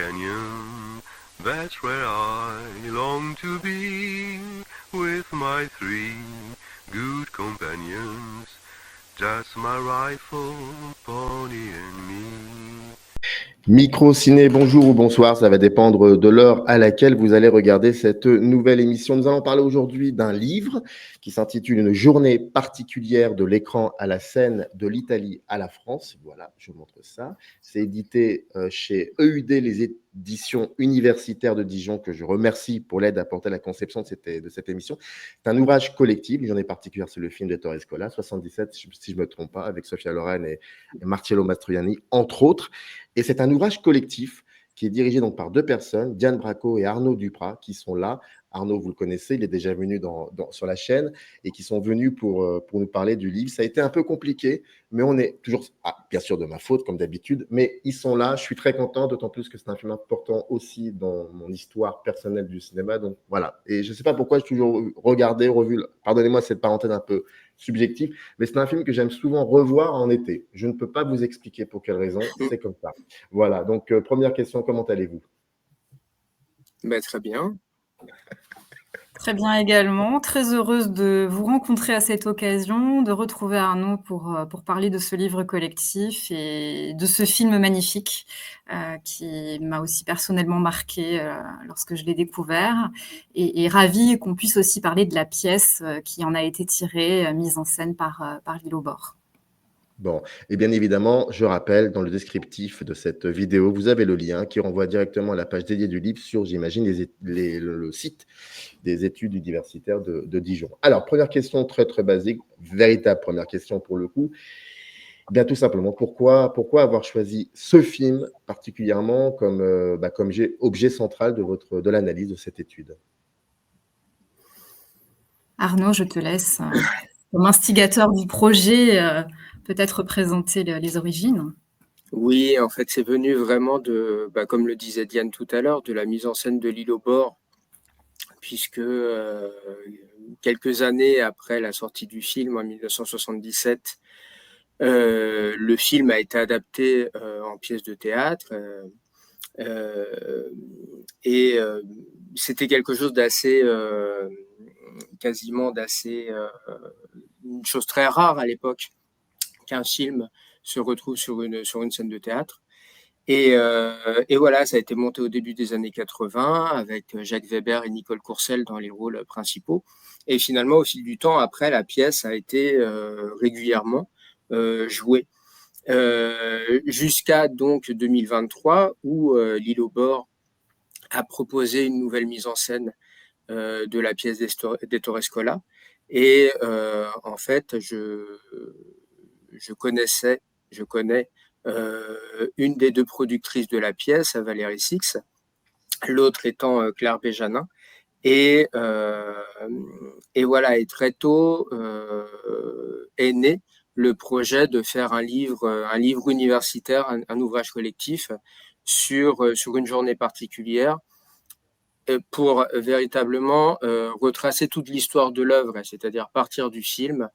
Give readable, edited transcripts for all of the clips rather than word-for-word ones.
canyon, that's where I long to be, with my three good companions, just my rifle, pony and me. Micro Ciné, bonjour ou bonsoir, ça va dépendre de l'heure à laquelle vous allez regarder cette nouvelle émission. Nous allons parler aujourd'hui d'un livre qui s'intitule Une journée particulière de l'écran à la scène, de l'Italie à la France. Voilà, je vous montre ça. C'est édité chez EUD, les éditions universitaires de Dijon, que je remercie pour l'aide apportée à la conception de cette émission. C'est un ouvrage collectif, Une journée particulière, c'est le film d'Ettore Scola, 77, si je ne me trompe pas, avec Sophia Loren et Marcello Mastroianni, entre autres. Et c'est un ouvrage collectif qui est dirigé donc par deux personnes, Diane Bracco et Arnaud Duprat, qui sont là. Arnaud, vous le connaissez, il est déjà venu sur la chaîne et qui sont venus pour nous parler du livre. Ça a été un peu compliqué, mais on est toujours, bien sûr de ma faute, comme d'habitude, mais ils sont là. Je suis très content, d'autant plus que c'est un film important aussi dans mon histoire personnelle du cinéma. Donc voilà. Et je ne sais pas pourquoi j'ai toujours regardé, revu, pardonnez-moi cette parenthèse un peu subjective, mais c'est un film que j'aime souvent revoir en été. Je ne peux pas vous expliquer pour quelle raison, c'est comme ça. Voilà, donc première question, comment allez-vous? Très bien. Très bien également. Très heureuse de vous rencontrer à cette occasion, de retrouver Arnaud pour parler de ce livre collectif et de ce film magnifique qui m'a aussi personnellement marqué lorsque je l'ai découvert. Et ravie qu'on puisse aussi parler de la pièce qui en a été tirée, mise en scène par Lilo Bor. Bon, et bien évidemment, je rappelle, dans le descriptif de cette vidéo, vous avez le lien qui renvoie directement à la page dédiée du livre sur, j'imagine, le site des études universitaires de Dijon. Alors, première question très, très basique, véritable première question pour le coup. Bien, tout simplement, pourquoi avoir choisi ce film particulièrement comme objet central de l'analyse de cette étude? Arnaud, je te laisse, comme instigateur du projet, peut-être présenter les origines. Oui, en fait, c'est venu vraiment comme le disait Diane tout à l'heure, de la mise en scène de Lilo Bor, puisque quelques années après la sortie du film, en 1977, le film a été adapté en pièce de théâtre. Et c'était quelque chose d'assez, une chose très rare à l'époque, qu'un film se retrouve sur une scène de théâtre. Et voilà, ça a été monté au début des années 80 avec Jacques Weber et Nicole Courcelles dans les rôles principaux. Et finalement, au fil du temps, après, la pièce a été régulièrement jouée. Jusqu'à donc 2023 où Lilo Bor a proposé une nouvelle mise en scène de la pièce d'Ettore Scola. Et en fait, je connais une des deux productrices de la pièce, Valérie Six, l'autre étant Claire Béjanin. Et voilà, et très tôt est né le projet de faire un livre universitaire, un ouvrage collectif sur une journée particulière pour véritablement retracer toute l'histoire de l'œuvre, c'est-à-dire partir du film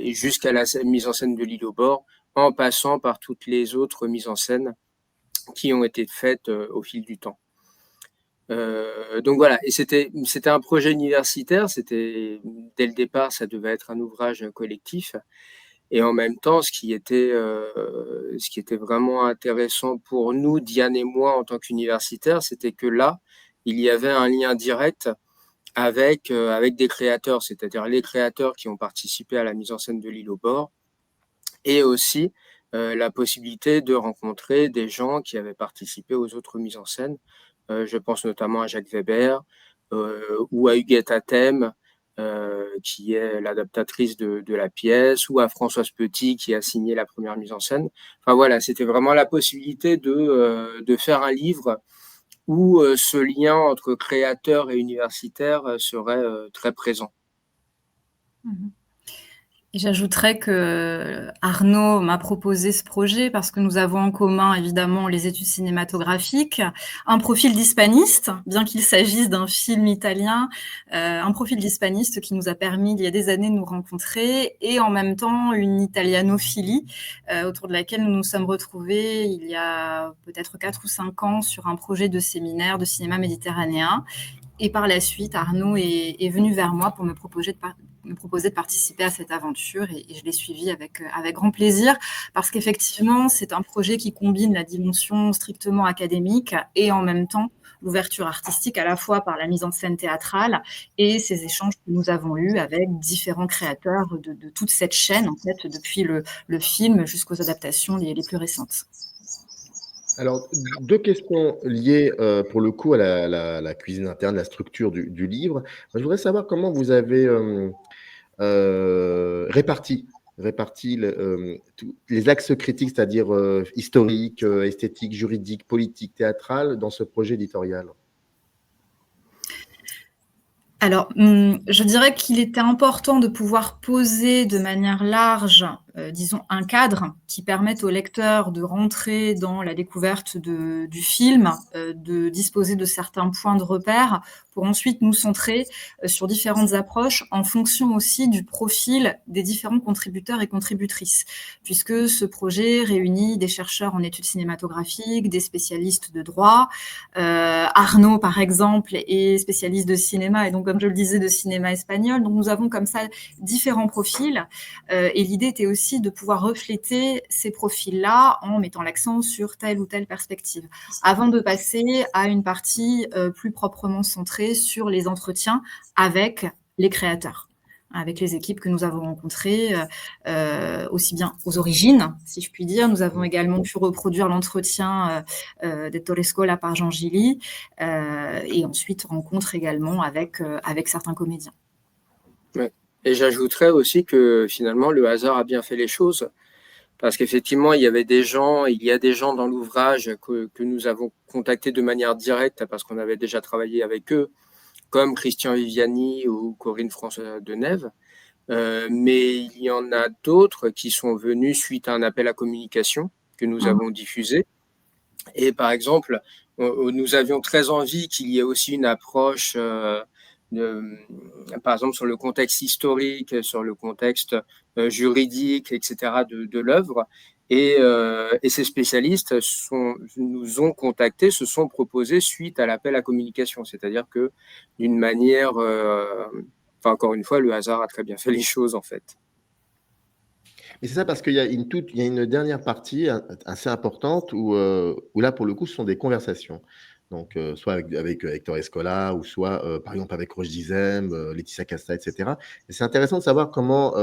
et jusqu'à la mise en scène de Lilo Bor, en passant par toutes les autres mises en scène qui ont été faites au fil du temps. Donc voilà, et c'était un projet universitaire, dès le départ, ça devait être un ouvrage collectif. Et en même temps, ce qui était vraiment intéressant pour nous, Diane et moi, en tant qu'universitaires, c'était que là, il y avait un lien direct avec des créateurs, c'est-à-dire les créateurs qui ont participé à la mise en scène de Lilo Bor, et aussi la possibilité de rencontrer des gens qui avaient participé aux autres mises en scène. Je pense notamment à Jacques Weber ou à Huguette Hatem, qui est l'adaptatrice de la pièce, ou à Françoise Petit, qui a signé la première mise en scène. Enfin voilà, c'était vraiment la possibilité de faire un livre où ce lien entre créateur et universitaire serait très présent. Et j'ajouterais que Arnaud m'a proposé ce projet parce que nous avons en commun évidemment les études cinématographiques, un profil d'hispaniste, bien qu'il s'agisse d'un film italien, un profil d'hispaniste qui nous a permis il y a des années de nous rencontrer et en même temps une italianophilie autour de laquelle nous nous sommes retrouvés il y a peut-être 4 ou 5 ans sur un projet de séminaire de cinéma méditerranéen. Et par la suite, Arnaud est venu vers moi pour me proposer de participer à cette aventure et je l'ai suivi avec grand plaisir parce qu'effectivement, c'est un projet qui combine la dimension strictement académique et en même temps l'ouverture artistique à la fois par la mise en scène théâtrale et ces échanges que nous avons eus avec différents créateurs de toute cette chaîne, en fait, depuis le film jusqu'aux adaptations les plus récentes. Alors, deux questions liées pour le coup à la cuisine interne, la structure du livre. Je voudrais savoir comment vous avez réparti les axes critiques, c'est-à-dire historiques, esthétiques, juridiques, politiques, théâtrales, dans ce projet éditorial. Alors, je dirais qu'il était important de pouvoir poser de manière large, disons, un cadre qui permette au lecteur de rentrer dans la découverte du film, de disposer de certains points de repère pour ensuite nous centrer sur différentes approches en fonction aussi du profil des différents contributeurs et contributrices, puisque ce projet réunit des chercheurs en études cinématographiques, des spécialistes de droit. Arnaud, par exemple, est spécialiste de cinéma et donc, comme je le disais, de cinéma espagnol. Donc, nous avons comme ça différents profils. Et l'idée était aussi de pouvoir refléter ces profils-là en mettant l'accent sur telle ou telle perspective, avant de passer à une partie plus proprement centrée sur les entretiens avec les créateurs, avec les équipes que nous avons rencontrées, aussi bien aux origines, si je puis dire. Nous avons également pu reproduire l'entretien d'Ettore Scola par Jean Gilly, et ensuite rencontre également avec certains comédiens. Ouais. Et j'ajouterais aussi que finalement, le hasard a bien fait les choses. Parce qu'effectivement, il y a des gens dans l'ouvrage que nous avons contactés de manière directe parce qu'on avait déjà travaillé avec eux, comme Christian Viviani ou Corinne François Denève. Mais il y en a d'autres qui sont venus suite à un appel à communication que nous avons diffusé. Et par exemple, nous avions très envie qu'il y ait aussi une approche par exemple sur le contexte historique, sur le contexte juridique, etc. de l'œuvre. Et ces spécialistes nous ont contactés, se sont proposés suite à l'appel à communication. C'est-à-dire que d'une manière, encore une fois, le hasard a très bien fait les choses en fait. Mais c'est ça parce qu'il y a une dernière partie assez importante où là, pour le coup, ce sont des conversations. Donc, soit avec Hector Escola ou soit, par exemple, avec Roche Dizem, Laetitia Casta, etc. Et c'est intéressant de savoir comment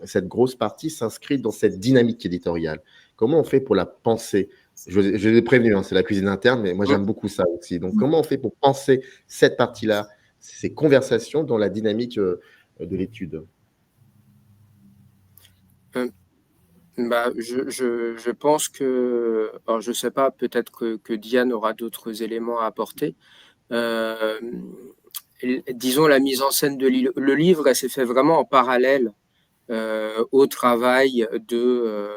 cette grosse partie s'inscrit dans cette dynamique éditoriale. Comment on fait pour la penser? Je l'ai prévenu, hein, c'est la cuisine interne, mais moi, j'aime beaucoup ça aussi. Donc, comment on fait pour penser cette partie-là, ces conversations dans la dynamique de l'étude? Je pense que, alors je sais pas, peut-être que Diane aura d'autres éléments à apporter. Disons la mise en scène le livre, elle s'est fait vraiment en parallèle au travail de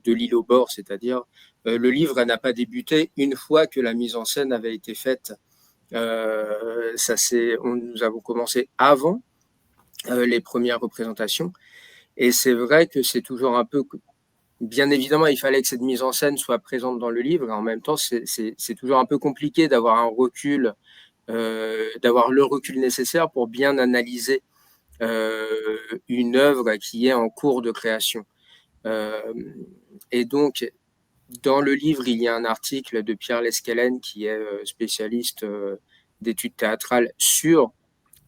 l'île au bord, c'est-à-dire le livre elle n'a pas débuté une fois que la mise en scène avait été faite. Nous avons commencé avant les premières représentations, et c'est vrai que c'est toujours un peu. Bien évidemment, il fallait que cette mise en scène soit présente dans le livre, et en même temps, c'est toujours un peu compliqué d'avoir un recul, d'avoir le recul nécessaire pour bien analyser une œuvre qui est en cours de création. Et donc, dans le livre, il y a un article de Pierre Lesquelen, qui est spécialiste d'études théâtrales sur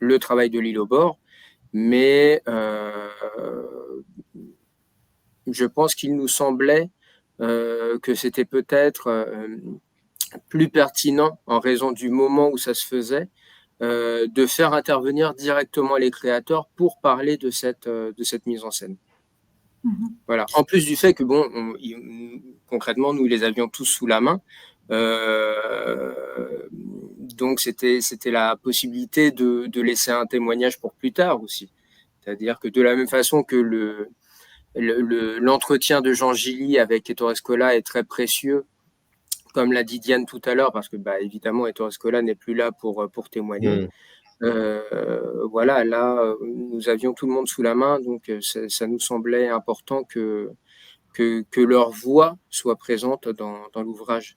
le travail de l'île au bord, mais je pense qu'il nous semblait que c'était peut-être plus pertinent, en raison du moment où ça se faisait, de faire intervenir directement les créateurs pour parler de cette mise en scène. Voilà. En plus du fait que, concrètement, nous les avions tous sous la main. Donc, c'était la possibilité de laisser un témoignage pour plus tard aussi. C'est-à-dire que de la même façon que l'entretien de Jean Gilly avec Ettore Scola est très précieux, comme l'a dit Diane tout à l'heure, parce que évidemment Ettore Scola n'est plus là pour témoigner. Voilà, là, nous avions tout le monde sous la main, donc ça nous semblait important que leur voix soit présente dans l'ouvrage.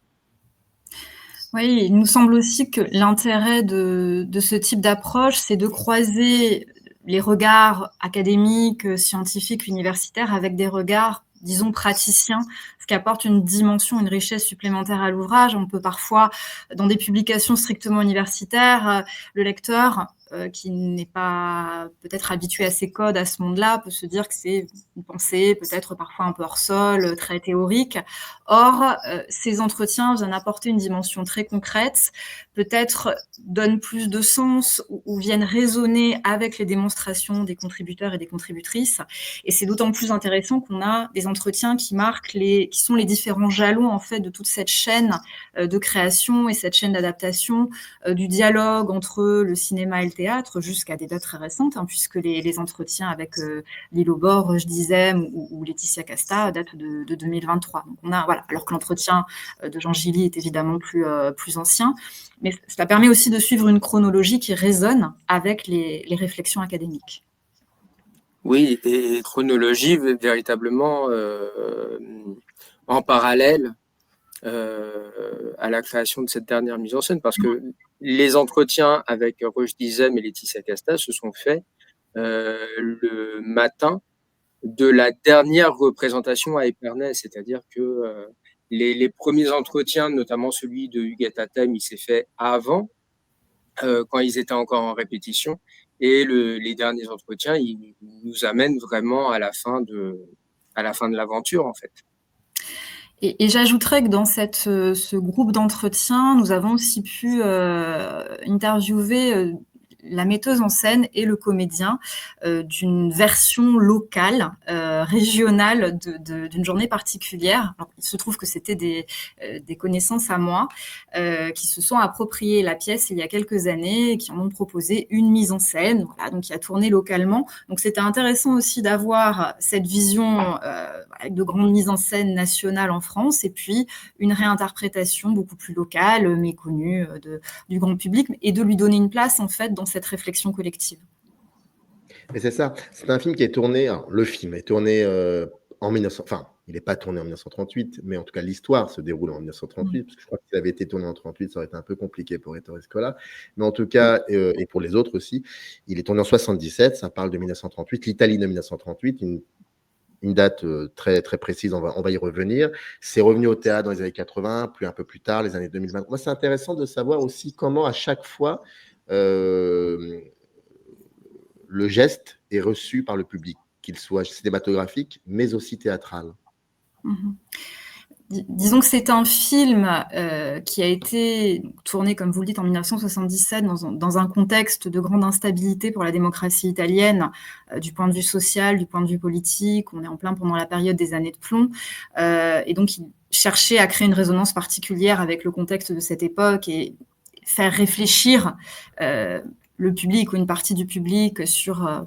Oui, il nous semble aussi que l'intérêt de ce type d'approche, c'est de croiser les regards académiques, scientifiques, universitaires avec des regards, disons, praticiens, ce qui apporte une dimension, une richesse supplémentaire à l'ouvrage. On peut parfois, dans des publications strictement universitaires, le lecteur qui n'est pas peut-être habitué à ces codes, à ce monde-là, peut se dire que c'est une pensée peut-être parfois un peu hors sol, très théorique. Or, ces entretiens viennent apporter une dimension très concrète, peut-être donnent plus de sens ou viennent résonner avec les démonstrations des contributeurs et des contributrices. Et c'est d'autant plus intéressant qu'on a des entretiens qui marquent qui sont les différents jalons en fait de toute cette chaîne de création et cette chaîne d'adaptation du dialogue entre le cinéma et le théâtre jusqu'à des dates très récentes, puisque les entretiens avec Lilo Bor, je disais, ou Laetitia Casta datent de 2023. Donc on a, voilà, alors que l'entretien de Jean Gilly est évidemment plus ancien, mais cela permet aussi de suivre une chronologie qui résonne avec les réflexions académiques. Oui, et chronologie véritablement en parallèle à la création de cette dernière mise en scène, parce que les entretiens avec Roche Dizem et Laetitia Casta se sont faits le matin de la dernière représentation à Épernay, c'est-à-dire que les premiers entretiens, notamment celui de Huguette Hatem, il s'est fait avant, quand ils étaient encore en répétition, et les derniers entretiens, ils nous amènent vraiment à la fin de l'aventure, en fait. Et j'ajouterais que dans ce groupe d'entretien, nous avons aussi pu interviewer la metteuse en scène et le comédien d'une version locale, régionale d'une journée particulière. Alors, il se trouve que c'était des connaissances à moi qui se sont appropriées la pièce il y a quelques années et qui en ont proposé une mise en scène, voilà, donc qui a tourné localement. Donc c'était intéressant aussi d'avoir cette vision avec de grandes mises en scène nationales en France et puis une réinterprétation beaucoup plus locale, méconnue du grand public, et de lui donner une place en fait dans cette réflexion collective. Mais c'est ça, c'est un film qui est tourné, alors, le film est tourné en 1900, enfin, il n'est pas tourné en 1938, mais en tout cas, l'histoire se déroule en 1938, parce que je crois que s'il avait été tourné en 1938, ça aurait été un peu compliqué pour Ettore Scola, mais en tout cas, et pour les autres aussi, il est tourné en 1977, ça parle de 1938, l'Italie de 1938, une date très, très précise, on va y revenir. C'est revenu au théâtre dans les années 80, puis un peu plus tard, les années 2020. Moi, c'est intéressant de savoir aussi comment, à chaque fois, le geste est reçu par le public, qu'il soit cinématographique, mais aussi théâtral. Disons que c'est un film qui a été tourné, comme vous le dites, en 1977 dans un contexte de grande instabilité pour la démocratie italienne, du point de vue social, du point de vue politique. On est en plein pendant la période des années de plomb. Et donc, il cherchait à créer une résonance particulière avec le contexte de cette époque et faire réfléchir le public ou une partie du public sur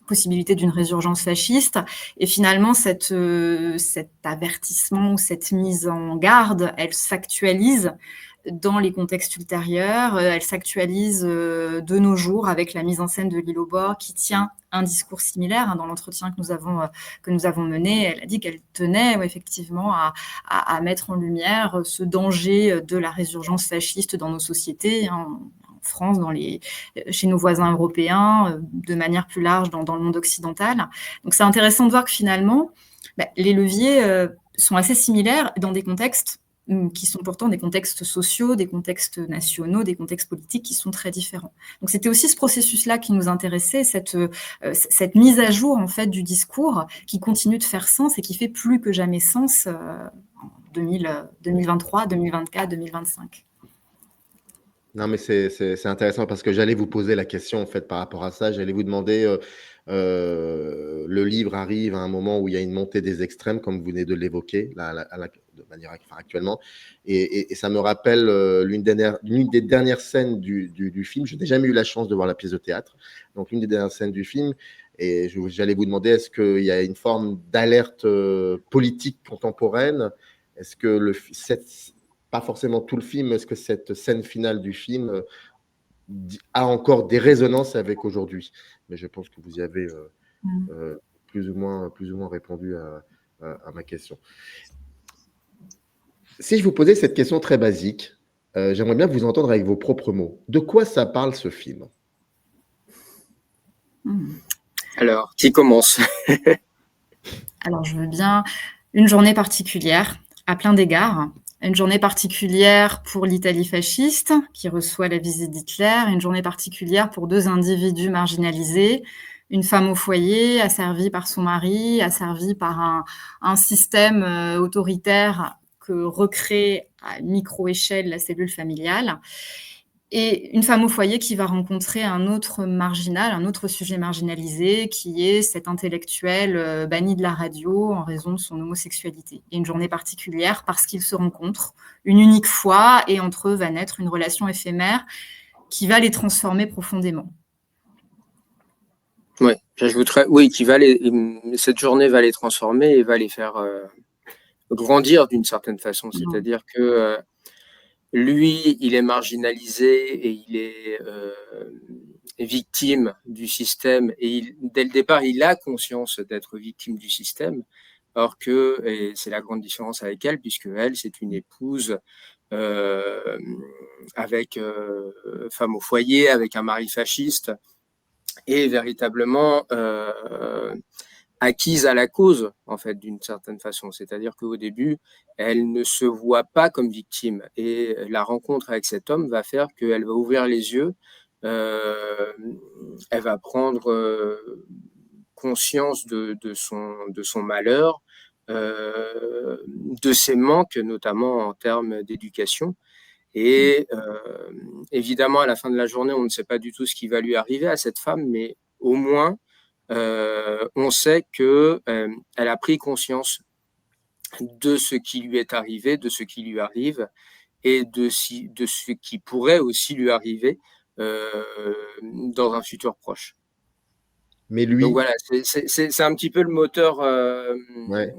possibilité d'une résurgence fasciste. Et finalement, cet avertissement ou cette mise en garde, elle s'actualise dans les contextes ultérieurs, elle s'actualise de nos jours avec la mise en scène de Lilo Bor qui tient un discours similaire. Dans l'entretien que nous avons mené, elle a dit qu'elle tenait effectivement à mettre en lumière ce danger de la résurgence fasciste dans nos sociétés, France, chez nos voisins européens, de manière plus large dans le monde occidental. Donc c'est intéressant de voir que finalement, les leviers sont assez similaires dans des contextes qui sont pourtant des contextes sociaux, des contextes nationaux, des contextes politiques qui sont très différents. Donc c'était aussi ce processus-là qui nous intéressait, cette mise à jour en fait du discours qui continue de faire sens et qui fait plus que jamais sens en 2023, 2024, 2025. Non, mais c'est intéressant parce que j'allais vous poser la question en fait par rapport à ça. J'allais vous demander, le livre arrive à un moment où il y a une montée des extrêmes, comme vous venez de l'évoquer, de manière actuellement, et ça me rappelle l'une des dernières scènes du film. Je n'ai jamais eu la chance de voir la pièce de théâtre, donc l'une des dernières scènes du film Et j'allais vous demander, est-ce qu'il y a une forme d'alerte politique contemporaine? Est-ce que pas forcément tout le film, est-ce que cette scène finale du film a encore des résonances avec aujourd'hui? Mais je pense que vous y avez plus ou moins répondu à ma question. Si je vous posais cette question très basique, j'aimerais bien vous entendre avec vos propres mots. De quoi ça parle, ce film? Alors, qui commence? Alors, je veux bien une journée particulière, à plein d'égards. Une journée particulière pour l'Italie fasciste, qui reçoit la visite d'Hitler. Une journée particulière pour 2 individus marginalisés. Une femme au foyer, asservie par son mari, asservie par un système autoritaire que recrée à micro-échelle la cellule familiale. Et une femme au foyer qui va rencontrer un autre marginal, un autre sujet marginalisé, qui est cet intellectuel banni de la radio en raison de son homosexualité. Et une journée particulière parce qu'ils se rencontrent une unique fois et entre eux va naître une relation éphémère qui va les transformer profondément. Oui, j'ajouterais, oui, cette journée va les transformer et va les faire grandir d'une certaine façon. C'est-à-dire que lui, il est marginalisé et il est victime du système. Et dès le départ, il a conscience d'être victime du système. Or que, et c'est la grande différence avec elle, puisque elle, c'est une épouse avec femme au foyer, avec un mari fasciste, et véritablement acquise à la cause, en fait, d'une certaine façon. C'est-à-dire qu'au début, elle ne se voit pas comme victime. Et la rencontre avec cet homme va faire qu'elle va ouvrir les yeux, elle va prendre conscience de son malheur, de ses manques, notamment en termes d'éducation. Et évidemment, à la fin de la journée, on ne sait pas du tout ce qui va lui arriver à cette femme, mais au moins, on sait qu'elle a pris conscience de ce qui lui est arrivé, de ce qui lui arrive, et de ce qui pourrait aussi lui arriver dans un futur proche. Mais lui, donc voilà, c'est un petit peu le moteur ouais.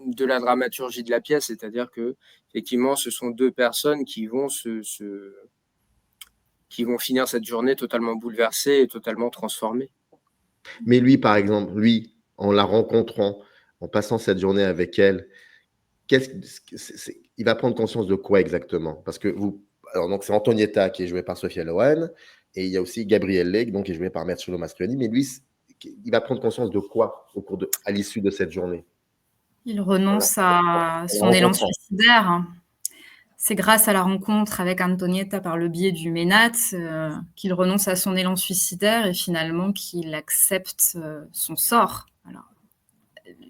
de la dramaturgie de la pièce, c'est-à-dire que effectivement, ce sont 2 personnes qui vont qui vont finir cette journée totalement bouleversées et totalement transformées. Mais lui, par exemple, lui, en la rencontrant, en passant cette journée avec elle, il va prendre conscience de quoi exactement? Parce que alors donc c'est Antonietta qui est jouée par Sophia Loren, et il y a aussi Gabriel Legge, donc qui est joué par Marcello Mastroianni. Mais lui, il va prendre conscience de quoi à l'issue de cette journée? Il renonce à son élan suicidaire. C'est grâce à la rencontre avec Antonietta par le biais du Ménat qu'il renonce à son élan suicidaire et finalement qu'il accepte son sort. Alors,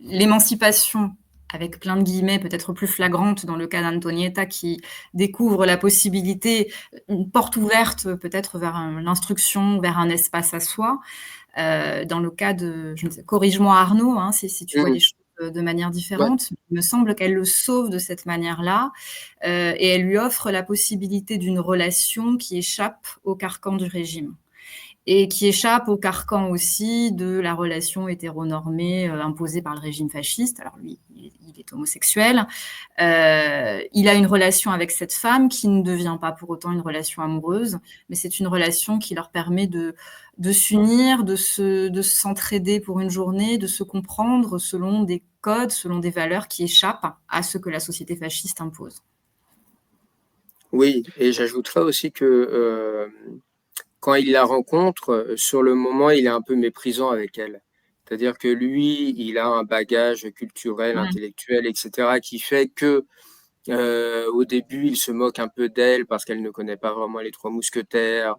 l'émancipation, avec plein de guillemets, peut-être plus flagrante dans le cas d'Antonietta qui découvre la possibilité, une porte ouverte peut-être vers l'instruction, vers un espace à soi. Dans le cas de, je ne sais, corrige-moi Arnaud, hein, si tu vois les choses de manière différente. Ouais. Il me semble qu'elle le sauve de cette manière-là et elle lui offre la possibilité d'une relation qui échappe au carcan du régime et qui échappe au carcan aussi de la relation hétéronormée imposée par le régime fasciste. Alors lui, il est homosexuel. Il a une relation avec cette femme qui ne devient pas pour autant une relation amoureuse, mais c'est une relation qui leur permet de s'unir, de s'entraider pour une journée, de se comprendre selon des codes, selon des valeurs qui échappent à ce que la société fasciste impose. Oui, et j'ajouterais aussi que quand il la rencontre, sur le moment, il est un peu méprisant avec elle. C'est-à-dire que lui, il a un bagage culturel, intellectuel, etc., qui fait que au début, il se moque un peu d'elle parce qu'elle ne connaît pas vraiment les 3 mousquetaires,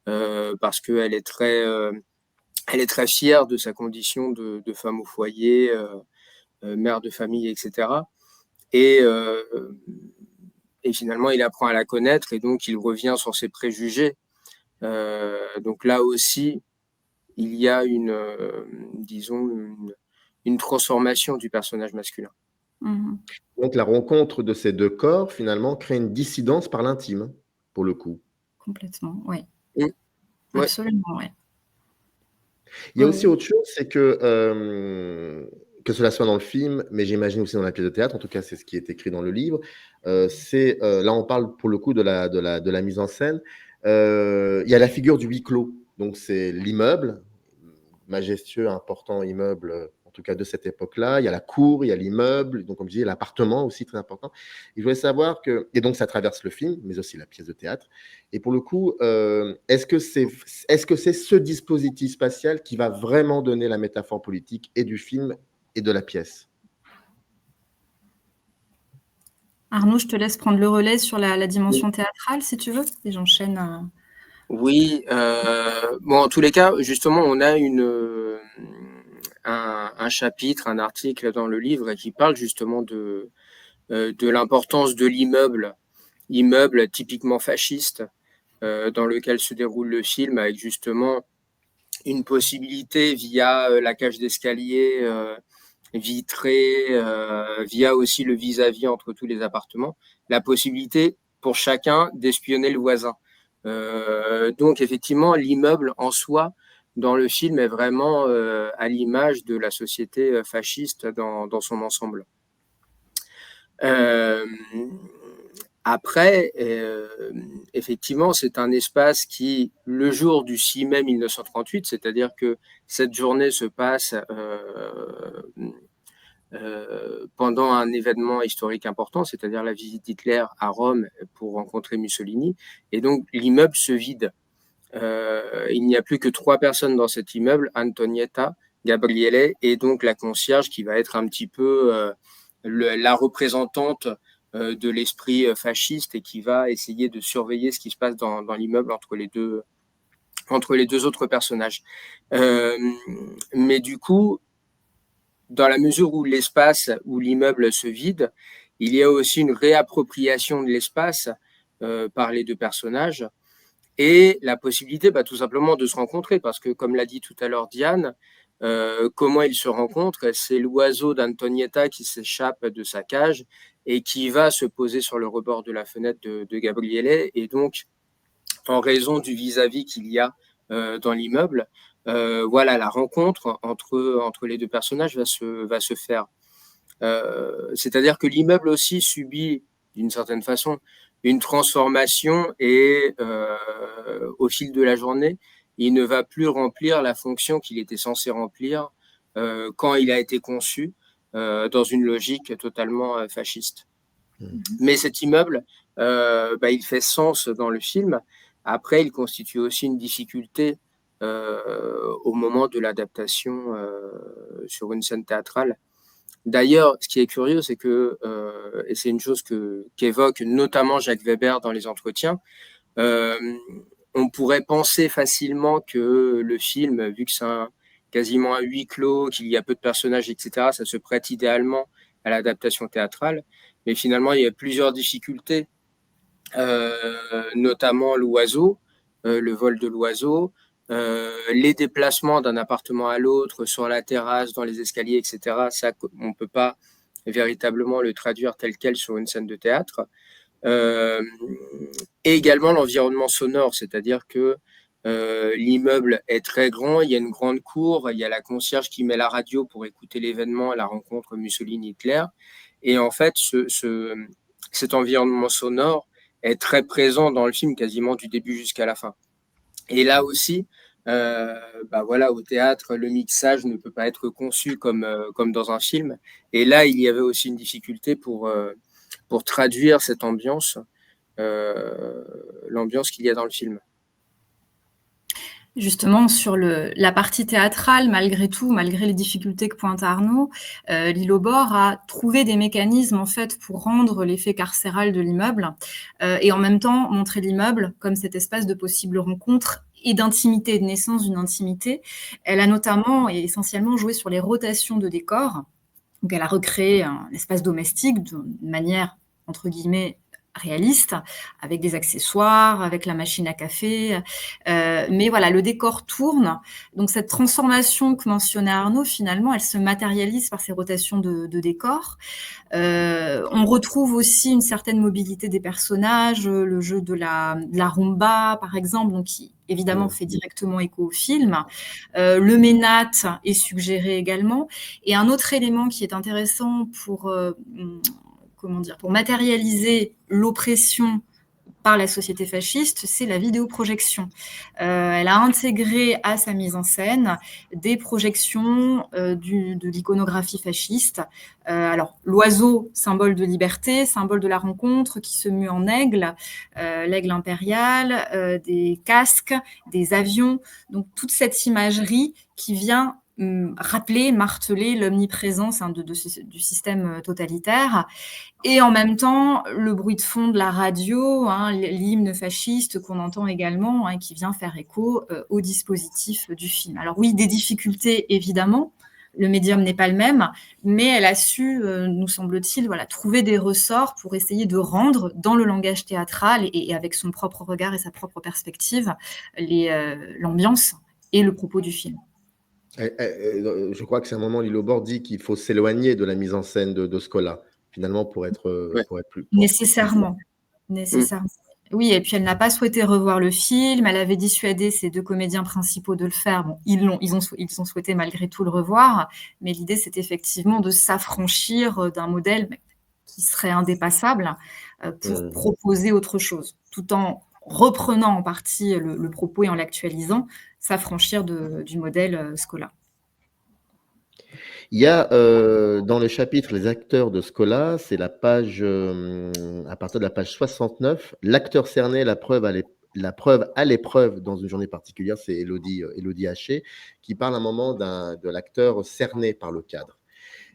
parce qu'elle est elle est très fière de sa condition de femme au foyer, mère de famille, etc. Et finalement, il apprend à la connaître et donc il revient sur ses préjugés. Donc là aussi, il y a disons, une transformation du personnage masculin. Donc la rencontre de ces 2 corps, finalement, crée une dissidence par l'intime, pour le coup. Complètement, oui. Absolument, oui. Il y a Oui, aussi oui. autre chose, c'est que cela soit dans le film, mais j'imagine aussi dans la pièce de théâtre, en tout cas c'est ce qui est écrit dans le livre, là on parle pour le coup de la mise en scène, il y a la figure du huis clos. Donc c'est l'immeuble, majestueux, important immeuble, en tout cas de cette époque-là. Il y a la cour, il y a l'immeuble, donc comme je disais, l'appartement aussi très important. Et je voulais savoir que, et donc ça traverse le film, mais aussi la pièce de théâtre. Et pour le coup, est-ce que c'est ce dispositif spatial qui va vraiment donner la métaphore politique et du film et de la pièce? Arnaud, je te laisse prendre le relais sur la dimension théâtrale, si tu veux, et j'enchaîne. Oui, bon, en tous les cas, justement, on a un chapitre, un article dans le livre qui parle justement de l'importance de immeuble typiquement fasciste, dans lequel se déroule le film, avec justement une possibilité via la cage d'escalier vitrée, via aussi le vis-à-vis entre tous les appartements, la possibilité pour chacun d'espionner le voisin. Donc effectivement, l'immeuble en soi, dans le film, est vraiment à l'image de la société fasciste dans son ensemble. Euh, Après, effectivement, c'est un espace qui, le jour du 6 mai 1938, c'est-à-dire que cette journée se passe pendant un événement historique important, c'est-à-dire la visite d'Hitler à Rome pour rencontrer Mussolini, et donc l'immeuble se vide. Il n'y a plus que 3 personnes dans cet immeuble, Antonietta, Gabriele et donc la concierge qui va être un petit peu la représentante de l'esprit fasciste et qui va essayer de surveiller ce qui se passe dans l'immeuble entre les deux autres personnages. Mais du coup, dans la mesure où l'espace, où l'immeuble se vide, il y a aussi une réappropriation de l'espace par les deux personnages et la possibilité tout simplement de se rencontrer parce que, comme l'a dit tout à l'heure Diane, comment ils se rencontrent, c'est l'oiseau d'Antonietta qui s'échappe de sa cage et qui va se poser sur le rebord de la fenêtre de Gabriele. Et donc, en raison du vis-à-vis qu'il y a dans l'immeuble, voilà, la rencontre entre les deux personnages va se faire. C'est-à-dire que l'immeuble aussi subit, d'une certaine façon, une transformation et au fil de la journée, il ne va plus remplir la fonction qu'il était censé remplir quand il a été conçu dans une logique totalement fasciste. Mais cet immeuble, il fait sens dans le film. Après, il constitue aussi une difficulté au moment de l'adaptation sur une scène théâtrale. D'ailleurs, ce qui est curieux, c'est que, et c'est une chose qu'évoque notamment Jacques Weber dans les entretiens, euh, on pourrait penser facilement que le film, vu que c'est quasiment un huis clos, qu'il y a peu de personnages, etc., ça se prête idéalement à l'adaptation théâtrale. Mais finalement, il y a plusieurs difficultés, notamment l'oiseau, le vol de l'oiseau, les déplacements d'un appartement à l'autre sur la terrasse, dans les escaliers, etc. Ça, on ne peut pas véritablement le traduire tel quel sur une scène de théâtre. Et également l'environnement sonore, c'est-à-dire que l'immeuble est très grand, il y a une grande cour, il y a la concierge qui met la radio pour écouter l'événement, la rencontre Mussolini-Hitler. Et en fait, cet environnement sonore est très présent dans le film, quasiment du début jusqu'à la fin. Et là aussi, voilà, au théâtre, le mixage ne peut pas être conçu comme dans un film. Et là, il y avait aussi une difficulté pour traduire cette ambiance, l'ambiance qu'il y a dans le film. Justement, sur la partie théâtrale, malgré tout, malgré les difficultés que pointe Arnaud, Lilo Bord a trouvé des mécanismes en fait pour rendre l'effet carcéral de l'immeuble et en même temps montrer l'immeuble comme cet espace de possible rencontre et d'intimité, de naissance d'une intimité. Elle a notamment et essentiellement joué sur les rotations de décors. Donc elle a recréé un espace domestique d'une manière entre guillemets réaliste, avec des accessoires, avec la machine à café. Mais voilà, le décor tourne. Donc cette transformation que mentionnait Arnaud, finalement, elle se matérialise par ces rotations de décors. On retrouve aussi une certaine mobilité des personnages, le jeu de la rumba, par exemple, donc évidemment fait directement écho au film. Le ménate est suggéré également. Et un autre élément qui est intéressant pour matérialiser l'oppression par la société fasciste, c'est la vidéoprojection. Elle a intégré à sa mise en scène des projections de l'iconographie fasciste. Alors, l'oiseau, symbole de liberté, symbole de la rencontre, qui se mue en aigle, l'aigle impérial, des casques, des avions. Donc, toute cette imagerie qui vient rappeler, marteler l'omniprésence du système totalitaire. Et en même temps, le bruit de fond de la radio, l'hymne fasciste qu'on entend également, qui vient faire écho au dispositif du film. Alors oui, des difficultés, évidemment. Le médium n'est pas le même, mais elle a su, nous semble-t-il, trouver des ressorts pour essayer de rendre, dans le langage théâtral et avec son propre regard et sa propre perspective, l'ambiance et le propos du film. Je crois que c'est un moment où Lilo Bord dit qu'il faut s'éloigner de la mise en scène de Scola, finalement, pour être plus... Nécessairement. Oui, et puis elle n'a pas souhaité revoir le film. Elle avait dissuadé ses 2 comédiens principaux de le faire. Bon, ils ont souhaité malgré tout le revoir, mais l'idée, c'est effectivement de s'affranchir d'un modèle qui serait indépassable pour proposer autre chose, tout en reprenant en partie le propos et en l'actualisant, s'affranchir du modèle Scola. Il y a dans le chapitre les acteurs de Scola, c'est la page, à partir de la page 69, l'acteur cerné, la preuve à l'épreuve dans une journée particulière, c'est Élodie Haché, qui parle à un moment de l'acteur cerné par le cadre.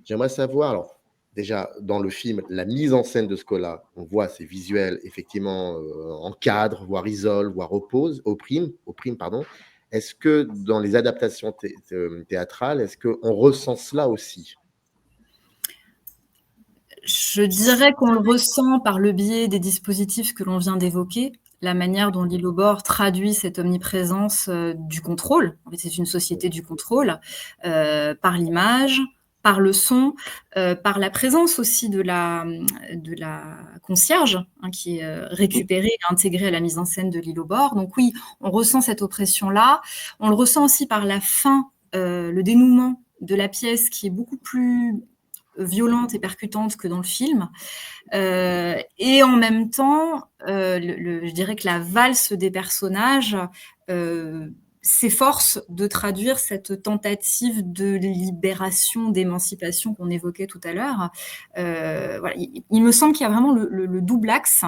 J'aimerais savoir, alors déjà dans le film, la mise en scène de Scola, on voit ces visuels effectivement en cadre, voire isole, voire opprime. Est-ce que dans les adaptations théâtrales, est-ce qu'on ressent cela aussi? Je dirais qu'on le ressent par le biais des dispositifs que l'on vient d'évoquer, la manière dont Lilo Bord traduit cette omniprésence du contrôle. En fait, c'est une société du contrôle, par l'image, par le son, par la présence aussi de la concierge, qui est récupérée et intégrée à la mise en scène de Lilo Bord. Donc oui, on ressent cette oppression-là. On le ressent aussi par la fin, le dénouement de la pièce qui est beaucoup plus violente et percutante que dans le film. Et en même temps, je dirais que la valse des personnages s'efforce de traduire cette tentative de libération, d'émancipation qu'on évoquait tout à l'heure. Il me semble qu'il y a vraiment le double axe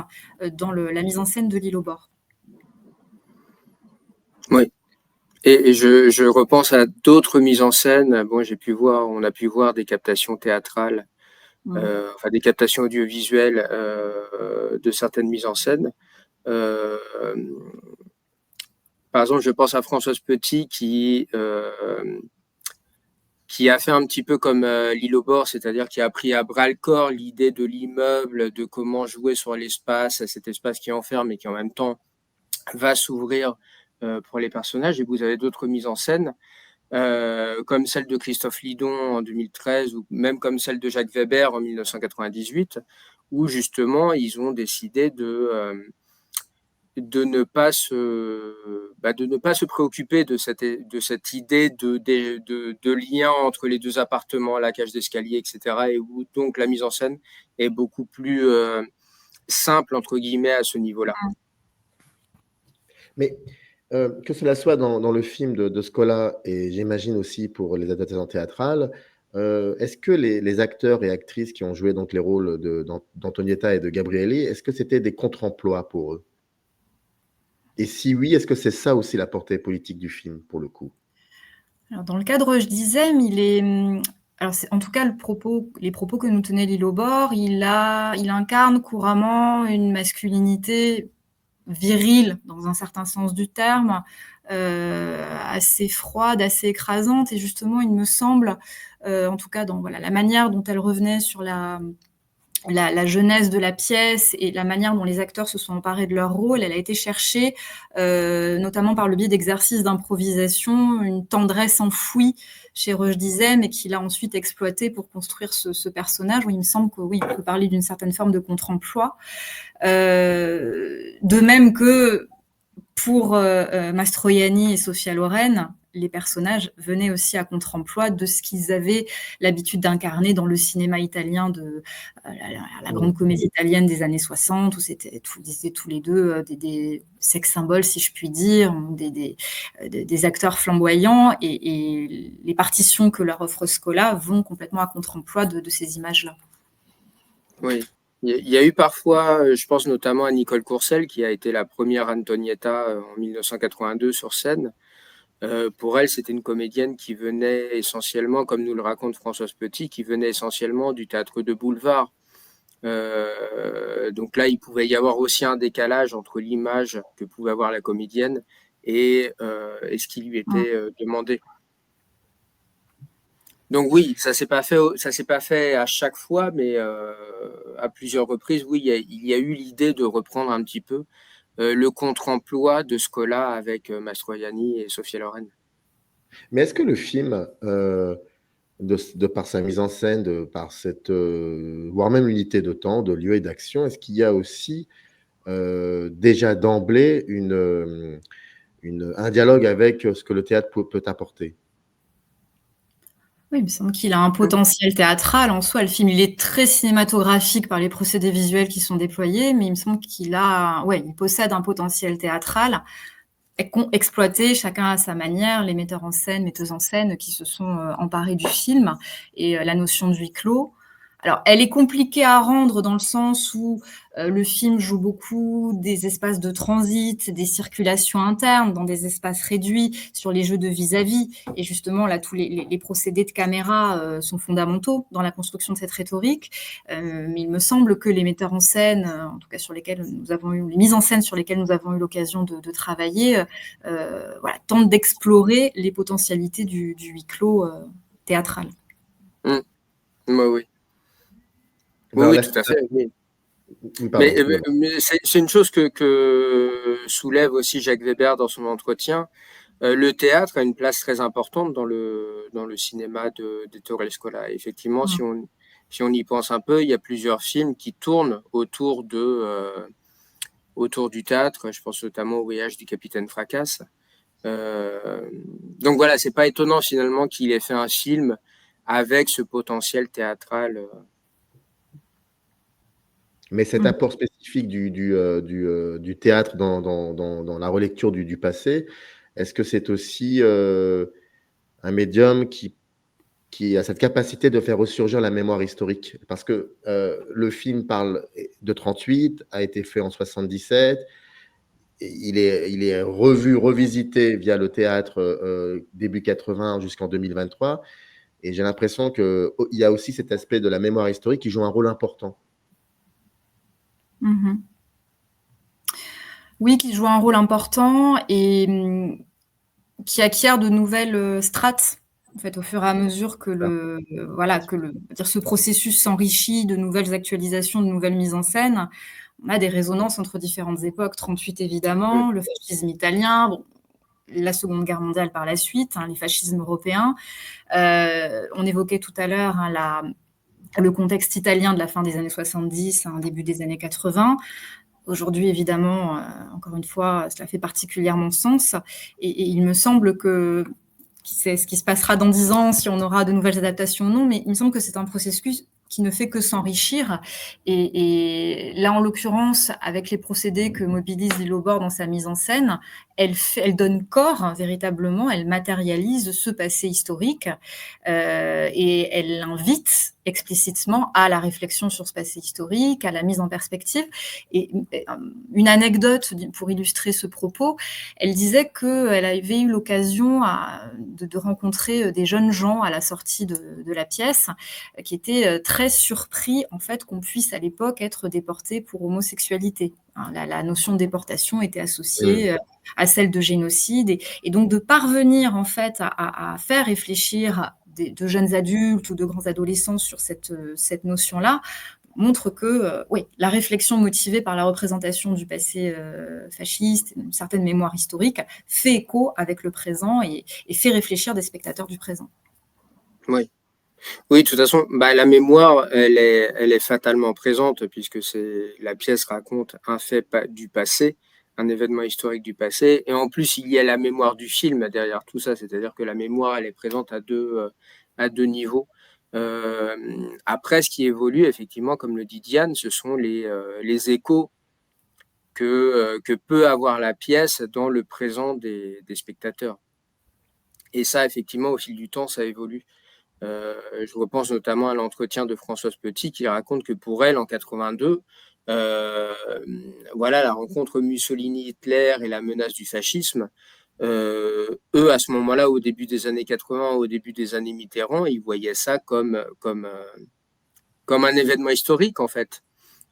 dans la mise en scène de Lilo Bord. Oui. Et je repense à d'autres mises en scène. Bon, on a pu voir des captations théâtrales, des captations audiovisuelles de certaines mises en scène. Par exemple, je pense à Françoise Petit qui a fait un petit peu comme Lilo Bord, c'est-à-dire qui a pris à bras-le-corps l'idée de l'immeuble, de comment jouer sur l'espace, cet espace qui enferme et qui en même temps va s'ouvrir pour les personnages. Et vous avez d'autres mises en scène, comme celle de Christophe Lidon en 2013, ou même comme celle de Jacques Weber en 1998, où justement ils ont décidé de ne pas se préoccuper de cette idée de lien entre les 2 appartements, la cage d'escalier, etc. Et où donc la mise en scène est beaucoup plus simple, entre guillemets, à ce niveau-là. Mais que cela soit dans le film de Scola, et j'imagine aussi pour les adaptations théâtrales, est-ce que les acteurs et actrices qui ont joué donc les rôles d'Antonietta et de Gabrielli, est-ce que c'était des contre-emplois pour eux? Et si oui, est-ce que c'est ça aussi la portée politique du film, pour le coup? Alors, dans le cadre, je disais, c'est en tout cas les propos que nous tenait Lilo Bord, il incarne couramment une masculinité virile, dans un certain sens du terme, assez froide, assez écrasante. Et justement, il me semble, en tout cas dans la manière dont elle revenait sur la jeunesse de la pièce et la manière dont les acteurs se sont emparés de leur rôle, elle a été cherchée, notamment par le biais d'exercices d'improvisation, une tendresse enfouie chez Roche Dizem, mais qu'il a ensuite exploité pour construire ce personnage, où il me semble que oui, on peut parler d'une certaine forme de contre-emploi. De même que pour Mastroianni et Sophia Loren, les personnages venaient aussi à contre-emploi de ce qu'ils avaient l'habitude d'incarner dans le cinéma italien de la grande comédie italienne des années 60, où ils étaient tous les deux des sex symboles, si je puis dire, des acteurs flamboyants, et les partitions que leur offre Scola vont complètement à contre-emploi de ces images-là. Oui. Il y a eu parfois, je pense notamment à Nicole Courcelles, qui a été la première Antonietta en 1982 sur scène. Pour elle, c'était une comédienne qui venait essentiellement, comme nous le raconte Françoise Petit, qui venait essentiellement du théâtre de boulevard. Donc là, il pouvait y avoir aussi un décalage entre l'image que pouvait avoir la comédienne et ce qui lui était demandé. Donc oui, ça s'est pas fait à chaque fois, mais à plusieurs reprises, oui, il y a eu l'idée de reprendre un petit peu le contre-emploi de Scola avec Mastroianni et Sophia Loren. Mais est-ce que le film, de par sa mise en scène, de par cette, voire même l'unité de temps, de lieu et d'action, est-ce qu'il y a aussi déjà d'emblée un dialogue avec ce que le théâtre peut apporter? Oui, il me semble qu'il a un potentiel théâtral en soi. Le film, il est très cinématographique par les procédés visuels qui sont déployés, mais il me semble qu'il possède un potentiel théâtral exploité, chacun à sa manière, les metteurs en scène, metteuses en scène qui se sont emparés du film, et la notion de huis clos. Alors, elle est compliquée à rendre dans le sens où le film joue beaucoup des espaces de transit, des circulations internes dans des espaces réduits, sur les jeux de vis-à-vis. Et justement, là, tous les procédés de caméra sont fondamentaux dans la construction de cette rhétorique. Mais il me semble que les metteurs en scène, en tout cas les mises en scène sur lesquelles nous avons eu l'occasion de travailler, tentent d'explorer les potentialités du huis clos théâtral. Oui. Dans Oui, la- tout à fait. Pardon, Mais c'est une chose que soulève aussi Jacques Weber dans son entretien. Le théâtre a une place très importante dans le cinéma de Ettore Scola. Effectivement, si on y pense un peu, il y a plusieurs films qui tournent autour du théâtre. Je pense notamment au Voyage du Capitaine Fracasse. Donc voilà, c'est pas étonnant finalement qu'il ait fait un film avec ce potentiel théâtral. Mais cet apport spécifique du théâtre dans la relecture du passé, est-ce que c'est aussi un médium qui a cette capacité de faire ressurgir la mémoire historique? Parce que le film parle de 38, a été fait en 77, il est revisité via le théâtre début 80 jusqu'en 2023, et j'ai l'impression qu'il y a aussi cet aspect de la mémoire historique qui joue un rôle important. Oui, qui joue un rôle important et qui acquiert de nouvelles strates, en fait, au fur et à mesure que ce processus s'enrichit de nouvelles actualisations, de nouvelles mises en scène. On a des résonances entre différentes époques, 38 évidemment, le fascisme italien, la Seconde Guerre mondiale par la suite, les fascismes européens. On évoquait tout à l'heure le contexte italien de la fin des années 70, début des années 80. Aujourd'hui, évidemment, encore une fois, cela fait particulièrement sens. Et il me semble que, qui sait ce qui se passera dans 10 ans, si on aura de nouvelles adaptations ou non, mais il me semble que c'est un processus qui ne fait que s'enrichir. Et là, en l'occurrence, avec les procédés que mobilise Lilo Bord dans sa mise en scène, elle donne corps, véritablement, elle matérialise ce passé historique, et elle invite explicitement à la réflexion sur ce passé historique, à la mise en perspective. Et une anecdote pour illustrer ce propos, elle disait qu'elle avait eu l'occasion de rencontrer des jeunes gens à la sortie de la pièce qui étaient très surpris en fait qu'on puisse à l'époque être déporté pour homosexualité. La notion de déportation était associée à celle de génocide, et donc de parvenir en fait à faire réfléchir de jeunes adultes ou de grands adolescents sur cette notion-là montre que la réflexion motivée par la représentation du passé fasciste, une certaine mémoire historique, fait écho avec le présent et fait réfléchir des spectateurs du présent. Oui, de toute façon, la mémoire, elle est fatalement présente puisque la pièce raconte un fait du passé un événement historique du passé. Et en plus, il y a la mémoire du film derrière tout ça, c'est-à-dire que la mémoire, elle est présente à deux niveaux. Après, ce qui évolue, effectivement, comme le dit Diane, ce sont les échos que peut avoir la pièce dans le présent des spectateurs. Et ça, effectivement, au fil du temps, ça évolue. Je repense notamment à l'entretien de Françoise Petit qui raconte que pour elle, en 82, voilà, la rencontre Mussolini-Hitler et la menace du fascisme, eux, à ce moment-là, au début des années 80, au début des années Mitterrand, ils voyaient ça comme un événement historique, en fait,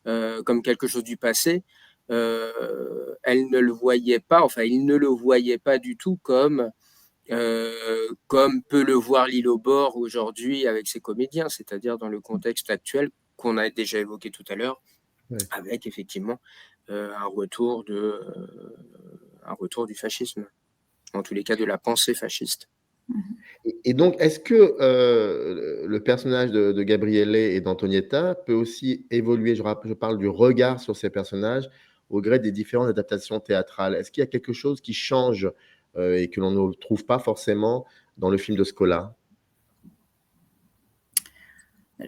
comme quelque chose du passé. Elle ne le voyait pas, enfin, il ne le voyait pas du tout comme peut le voir Lilo Bord aujourd'hui avec ses comédiens, c'est-à-dire dans le contexte actuel qu'on a déjà évoqué tout à l'heure, avec effectivement un retour du fascisme, en tous les cas de la pensée fasciste. Et donc, est-ce que le personnage de Gabriele et d'Antonietta peut aussi évoluer, je parle du regard sur ces personnages, au gré des différentes adaptations théâtrales? Est-ce qu'il y a quelque chose qui change et que l'on ne trouve pas forcément dans le film de Scola?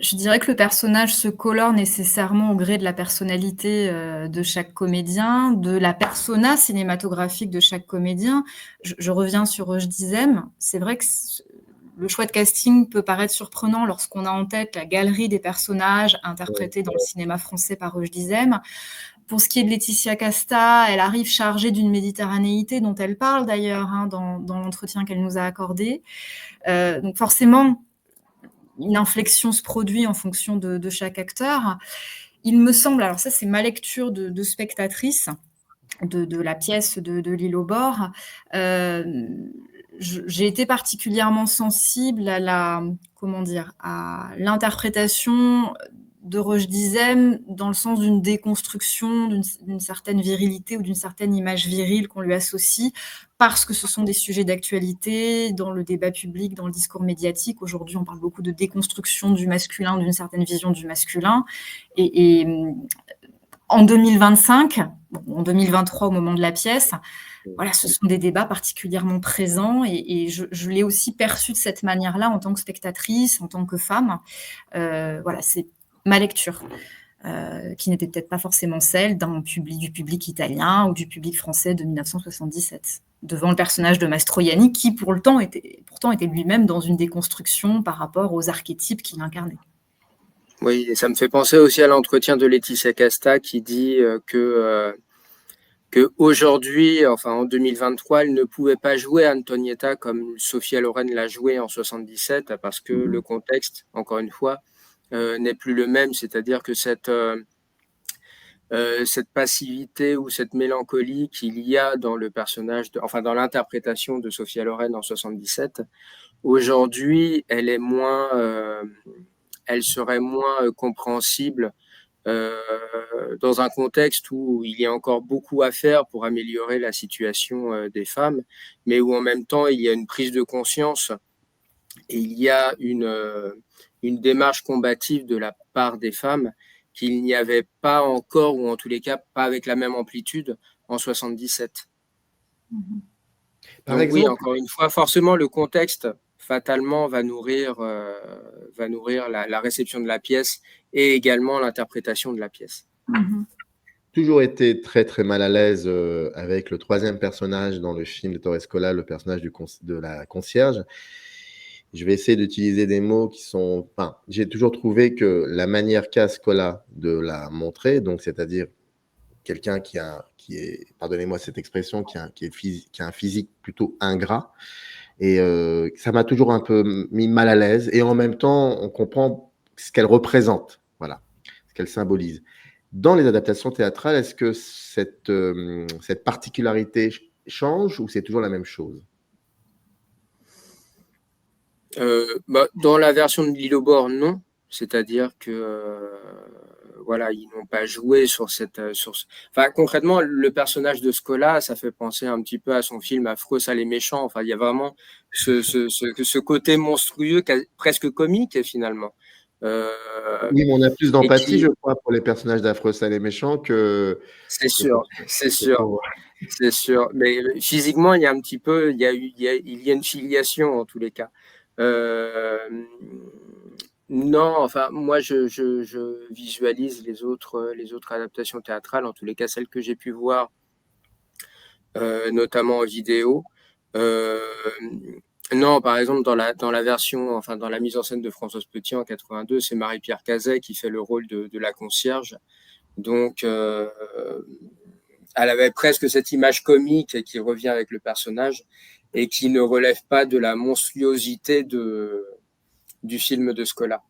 Je dirais que le personnage se colore nécessairement au gré de la personnalité de chaque comédien, de la persona cinématographique de chaque comédien. Je reviens sur Roche Dizem. C'est vrai que le choix de casting peut paraître surprenant lorsqu'on a en tête la galerie des personnages interprétés dans le cinéma français par Roche Dizem. Pour ce qui est de Laetitia Casta, elle arrive chargée d'une méditerranéité dont elle parle d'ailleurs dans l'entretien qu'elle nous a accordé. Donc forcément, une inflexion se produit en fonction de chaque acteur. Il me semble, alors ça c'est ma lecture de spectatrice de la pièce de Lilo Bord, j'ai été particulièrement sensible à l'interprétation de Roche Dizem dans le sens d'une déconstruction d'une certaine virilité ou d'une certaine image virile qu'on lui associe, parce que ce sont des sujets d'actualité dans le débat public, dans le discours médiatique. Aujourd'hui, on parle beaucoup de déconstruction du masculin, d'une certaine vision du masculin. Et en 2025, en 2023 au moment de la pièce, voilà, ce sont des débats particulièrement présents et je l'ai aussi perçu de cette manière-là en tant que spectatrice, en tant que femme. Voilà, c'est ma lecture, qui n'était peut-être pas forcément celle du public italien ou du public français de 1977, devant le personnage de Mastroianni, qui pourtant était lui-même dans une déconstruction par rapport aux archétypes qu'il incarnait. Oui, et ça me fait penser aussi à l'entretien de Laetitia Casta qui dit que aujourd'hui, enfin en 2023, elle ne pouvait pas jouer Antonietta comme Sophia Loren l'a joué en 77 parce que le contexte, encore une fois, n'est plus le même, c'est-à-dire que cette passivité ou cette mélancolie qu'il y a dans le personnage, dans l'interprétation de Sophia Loren en 77, aujourd'hui, elle serait moins compréhensible dans un contexte où il y a encore beaucoup à faire pour améliorer la situation des femmes, mais où en même temps il y a une prise de conscience et il y a une démarche combative de la part des femmes qu'il n'y avait pas encore, ou en tous les cas pas avec la même amplitude, en 77. Par Donc exemple, oui, encore une fois, forcément le contexte fatalement va nourrir la réception de la pièce et également l'interprétation de la pièce. Toujours été très très mal à l'aise avec le troisième personnage dans le film de Torres Scola, le personnage de la concierge. Je vais essayer d'utiliser des mots qui sont... Enfin, j'ai toujours trouvé que la manière qu'a Scola de la montrer, donc c'est-à-dire quelqu'un qui est, pardonnez-moi cette expression, qui a un physique plutôt ingrat, et ça m'a toujours un peu mis mal à l'aise, et en même temps, on comprend ce qu'elle représente, voilà, ce qu'elle symbolise. Dans les adaptations théâtrales, est-ce que cette particularité change ou c'est toujours la même chose? Dans la version de Lilo Bord, non. C'est-à-dire que voilà, ils n'ont pas joué sur Enfin, concrètement, le personnage de Scola, ça fait penser un petit peu à son film Affreux, sale et méchant. Enfin, il y a vraiment ce côté monstrueux, presque comique finalement. Oui, mais on a plus et d'empathie, qui, je crois, pour les personnages d'Affreux, Sale et Méchant c'est que pour, sûr, c'est que sûr, pour- c'est sûr. Mais physiquement, il y a un petit peu, il y a une filiation en tous les cas. Euh, non, enfin, moi, je visualise les autres adaptations théâtrales, en tous les cas celles que j'ai pu voir, notamment en vidéo. Euh, non, par exemple, dans la version, enfin, dans la mise en scène de Françoise Petit en 82, c'est Marie-Pierre Cazet qui fait le rôle de la concierge. Donc, elle avait presque cette image comique qui revient avec le personnage et qui ne relève pas de la monstruosité du film de Scola.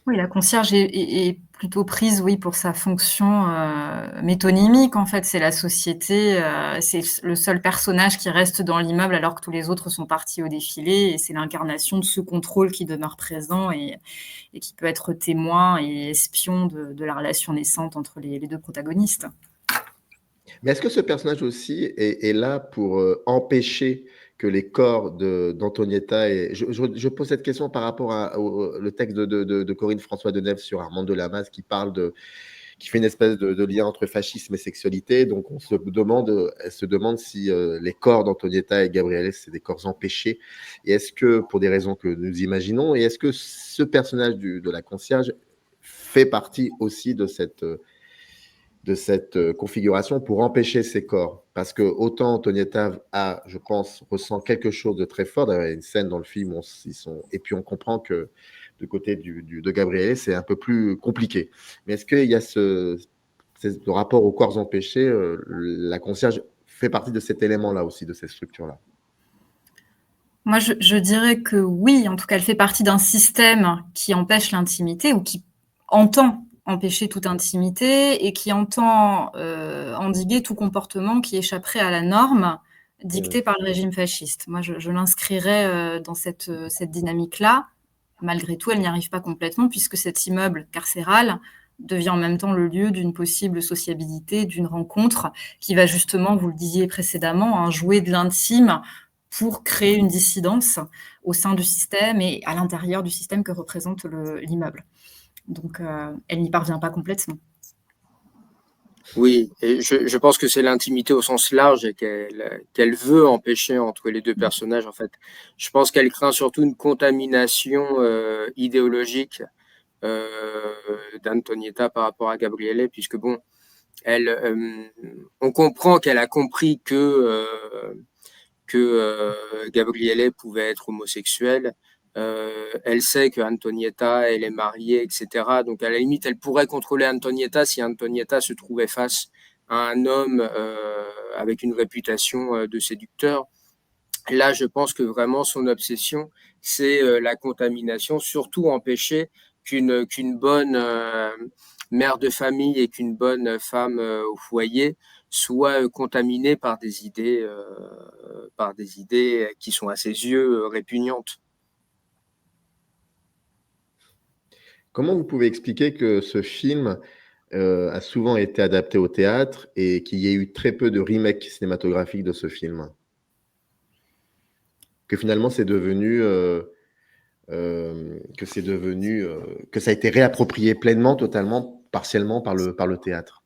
Oui, la concierge est plutôt prise, oui, pour sa fonction métonymique, en fait. C'est la société, c'est le seul personnage qui reste dans l'immeuble alors que tous les autres sont partis au défilé. Et c'est l'incarnation de ce contrôle qui demeure présent et qui peut être témoin et espion de la relation naissante entre les deux protagonistes. Mais est-ce que ce personnage aussi est là pour empêcher que les corps d'Antonietta et je pose cette question par rapport au le texte de Corinne François Denève sur Armand de Lamas qui fait une espèce de lien entre fascisme et sexualité. Donc elle se demande si les corps d'Antonietta et Gabriele, c'est des corps empêchés. Et est-ce que, pour des raisons que nous imaginons, et est-ce que ce personnage de la concierge fait partie aussi de cette configuration pour empêcher ces corps? Parce que autant Antonietta a, je pense, ressent quelque chose de très fort. D'ailleurs, il y a une scène dans le film où ils sont... Et puis on comprend que du côté de Gabriele, c'est un peu plus compliqué. Mais est-ce qu'il y a ce rapport aux corps empêchés, la concierge fait partie de cet élément-là aussi, de cette structure-là? Moi, je dirais que oui, en tout cas, elle fait partie d'un système qui empêche l'intimité ou qui entend empêcher toute intimité et qui entend endiguer tout comportement qui échapperait à la norme dictée par le régime fasciste. Moi, je l'inscrirais dans cette dynamique-là. Malgré tout, elle n'y arrive pas complètement puisque cet immeuble carcéral devient en même temps le lieu d'une possible sociabilité, d'une rencontre qui va justement, vous le disiez précédemment, jouer de l'intime pour créer une dissidence au sein du système et à l'intérieur du système que représente l'immeuble. Donc, elle n'y parvient pas complètement. Oui, et je pense que c'est l'intimité au sens large et qu'elle veut empêcher entre les deux personnages, en fait. Je pense qu'elle craint surtout une contamination idéologique euh, d'Antonietta par rapport à Gabriele, puisque bon, on comprend qu'elle a compris que Gabriele pouvait être homosexuelle. Elle sait que Antonietta, elle est mariée, etc. Donc à la limite, elle pourrait contrôler Antonietta si Antonietta se trouvait face à un homme avec une réputation de séducteur. Là, je pense que vraiment son obsession, c'est la contamination, surtout empêcher qu'une bonne mère de famille et qu'une bonne femme au foyer soit contaminée par des idées qui sont à ses yeux répugnantes. Comment vous pouvez expliquer que ce film a souvent été adapté au théâtre et qu'il y ait eu très peu de remakes cinématographiques de ce film? Que finalement, que ça a été réapproprié pleinement, totalement, partiellement par le théâtre.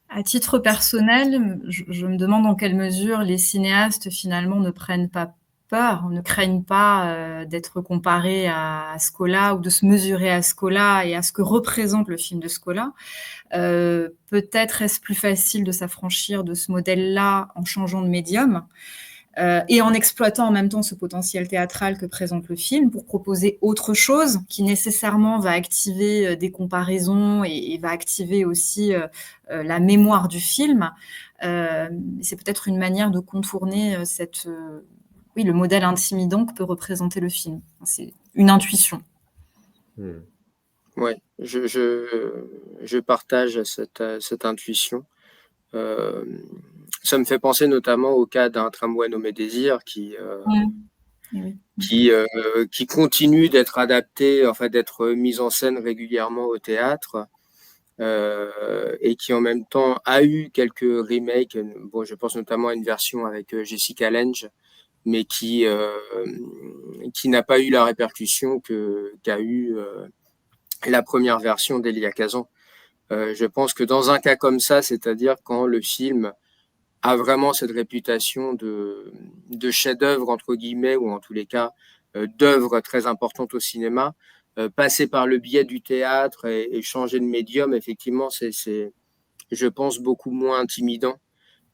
À titre personnel, je me demande dans quelle mesure les cinéastes finalement ne prennent pas peur, ne craignent pas d'être comparés à Scola ou de se mesurer à Scola et à ce que représente le film de Scola. Peut-être est-ce plus facile de s'affranchir de ce modèle-là en changeant de médium et en exploitant en même temps ce potentiel théâtral que présente le film pour proposer autre chose qui nécessairement va activer des comparaisons et va activer aussi la mémoire du film. C'est peut-être une manière de contourner oui, le modèle intimidant que peut représenter le film. C'est une intuition. Ouais, je partage cette intuition. Euh, Ça me fait penser notamment au cas d'un tramway nommé Désir Oui. qui continue d'être adapté, enfin d'être mis en scène régulièrement au théâtre et qui en même temps a eu quelques remakes. Bon, je pense notamment à une version avec Jessica Lange mais qui n'a pas eu la répercussion qu'a eu la première version d'Elia Kazan. Je pense que dans un cas comme ça, c'est-à-dire quand le film a vraiment cette réputation de chef-d'œuvre, entre guillemets, ou en tous les cas d'œuvre très importante au cinéma, passer par le biais du théâtre et changer de médium, effectivement, c'est, je pense, beaucoup moins intimidant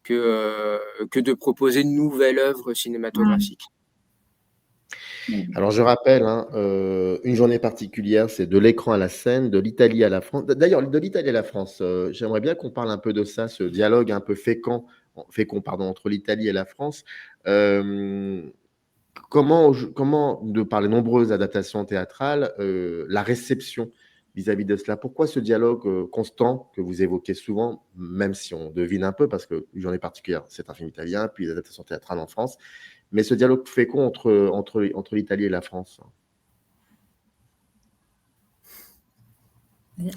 que de proposer une nouvelle œuvre cinématographique. Alors, je rappelle, une journée particulière, c'est de l'écran à la scène, de l'Italie à la France. D'ailleurs, de l'Italie à la France, j'aimerais bien qu'on parle un peu de ça, ce dialogue un peu fécond entre l'Italie et la France. Comment, de par les nombreuses adaptations théâtrales, la réception vis-à-vis de cela? Pourquoi ce dialogue constant que vous évoquez souvent, même si on devine un peu, parce que Une journée particulière, c'est un film italien, puis les adaptations théâtrales en France, mais ce dialogue fécond entre l'Italie et la France?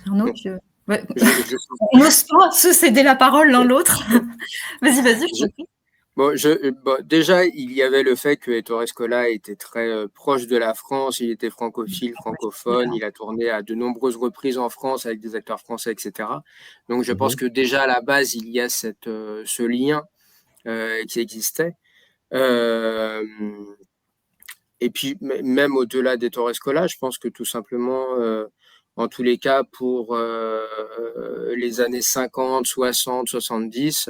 Arnaud, ouais. On n'ose pas se céder la parole l'un l'autre. Vas-y, je t'en prie. Bon, déjà, il y avait le fait que Ettore Scola était très proche de la France, il était francophile, francophone, il a tourné à de nombreuses reprises en France avec des acteurs français, etc. Donc, je pense que déjà, à la base, il y a ce lien qui existait. Et puis, même au-delà d'Ettore Scola, je pense que tout simplement, en tous les cas, pour les années 50, 60, 70,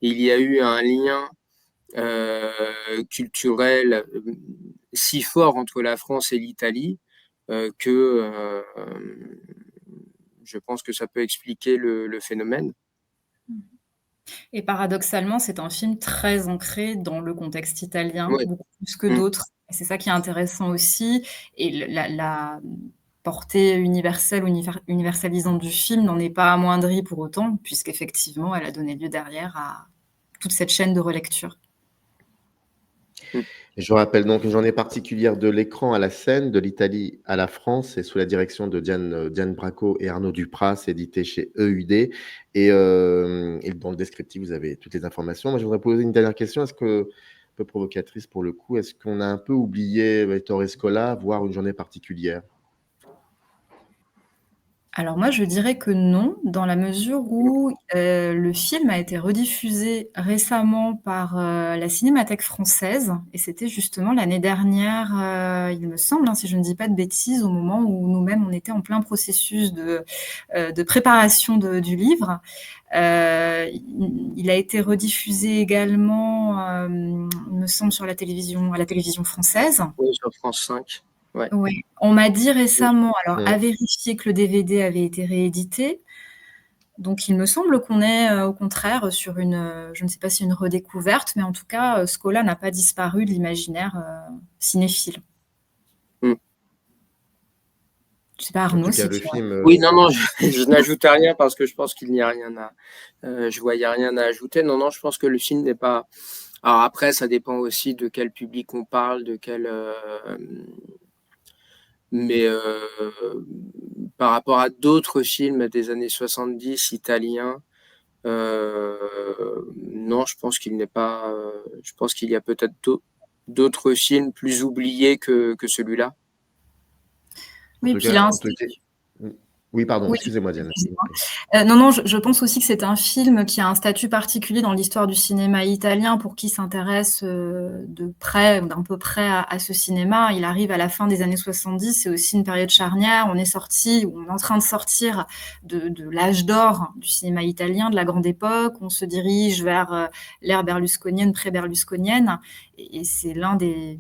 il y a eu un lien culturel si fort entre la France et l'Italie que je pense que ça peut expliquer le phénomène. Et paradoxalement, c'est un film très ancré dans le contexte italien, beaucoup plus que d'autres. Et c'est ça qui est intéressant aussi. Et la portée universelle, universalisante du film n'en est pas amoindrie pour autant, puisqu'effectivement, elle a donné lieu derrière à toute cette chaîne de relecture. Je rappelle donc Une journée particulière de l'écran à la scène, de l'Italie à la France, et sous la direction de Diane Bracco et Arnaud Duprat, c'est édité chez EUD. Et dans le descriptif, vous avez toutes les informations. Moi, je voudrais poser une dernière question, un peu provocatrice pour le coup. Est-ce qu'on a un peu oublié Ettore Scola, voire Une journée particulière? Alors moi, je dirais que non, dans la mesure où le film a été rediffusé récemment par la Cinémathèque française, et c'était justement l'année dernière, il me semble, si je ne dis pas de bêtises, au moment où nous-mêmes, on était en plein processus de préparation du livre. Il a été rediffusé également, il me semble, à la télévision française. Oui, sur France 5. Ouais. Oui. On m'a dit récemment, alors à vérifier, que le DVD avait été réédité. Donc il me semble qu'on est au contraire sur je ne sais pas si une redécouverte, mais en tout cas, Scola n'a pas disparu de l'imaginaire cinéphile. Je sais pas, Arnaud, si le film, Oui, non, je n'ajoute rien parce que je pense qu'il n'y a rien je voyais rien à ajouter. Non, je pense que le film n'est pas. Alors après, ça dépend aussi de quel public on parle, de quel. Mais par rapport à d'autres films des années 70 italiens, non, je pense qu'il n'est pas. Je pense qu'il y a peut-être d'autres films plus oubliés que celui-là. Oui, puis là, oui, pardon, excusez-moi, Diane. Non, je pense aussi que c'est un film qui a un statut particulier dans l'histoire du cinéma italien pour qui s'intéresse de près, d'un peu près à ce cinéma. Il arrive à la fin des années 70, c'est aussi une période charnière. On est en train de sortir de l'âge d'or du cinéma italien, de la grande époque. On se dirige vers l'ère berlusconienne, pré-berlusconienne. Et c'est l'un des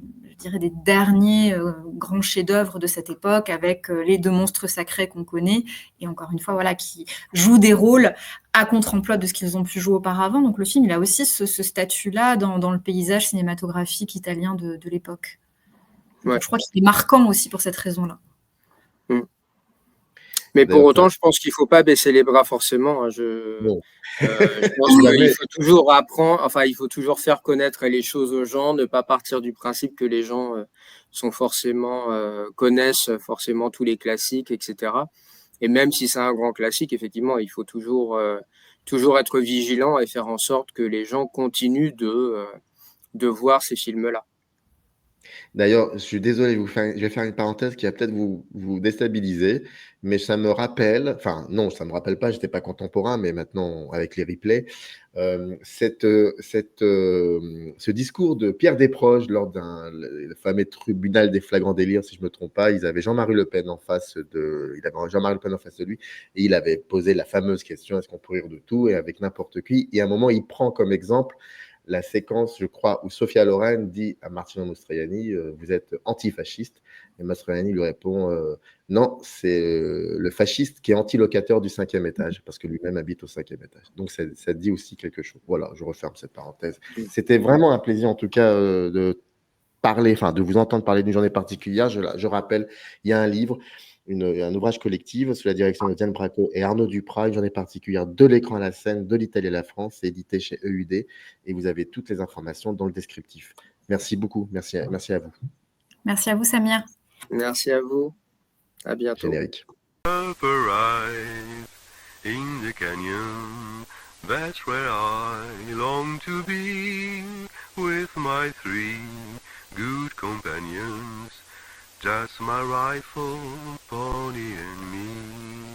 derniers grands chefs-d'œuvre de cette époque, avec les deux monstres sacrés qu'on connaît, et encore une fois, qui jouent des rôles à contre-emploi de ce qu'ils ont pu jouer auparavant. Donc le film, il a aussi ce statut-là dans le paysage cinématographique italien de l'époque. Ouais. Je crois qu'il est marquant aussi pour cette raison-là. Mais pour autant, je pense qu'il ne faut pas baisser les bras forcément. Je pense qu'il faut toujours apprendre, il faut toujours faire connaître les choses aux gens, ne pas partir du principe que les gens connaissent forcément tous les classiques, etc. Et même si c'est un grand classique, effectivement, il faut toujours être vigilant et faire en sorte que les gens continuent de voir ces films-là. D'ailleurs, je suis désolé, je vais faire une parenthèse qui va peut-être vous déstabiliser, mais ça me rappelle, enfin non, ça me rappelle pas, j'étais pas contemporain, mais maintenant avec les replays, ce discours de Pierre Desproges lors le fameux tribunal des flagrants délires, si je me trompe pas, ils avaient Jean-Marie Le Pen en face de lui, et il avait posé la fameuse question, est-ce qu'on peut rire de tout, et avec n'importe qui, et à un moment, il prend comme exemple la séquence, je crois, où Sophia Loren dit à Martino Mastroianni, vous êtes antifasciste. Et Mastroianni lui répond, non, c'est le fasciste qui est anti-locataire du 5e étage, parce que lui-même habite au 5e étage. Donc ça dit aussi quelque chose. Voilà, je referme cette parenthèse. C'était vraiment un plaisir, en tout cas, de parler, enfin, de vous entendre parler d'une journée particulière. Je rappelle, il y a un livre, un ouvrage collectif sous la direction de Diane Braco et Arnaud Duprat, une journée particulière de l'écran à la scène, de l'Italie à la France, c'est édité chez EUD, et vous avez toutes les informations dans le descriptif. Merci beaucoup, merci à vous. Merci à vous, Samir. Merci à vous. À bientôt. Générique. Up arrive in the canyon, that's where I long to be, with my 3 good companions, just my rifle, pony and me.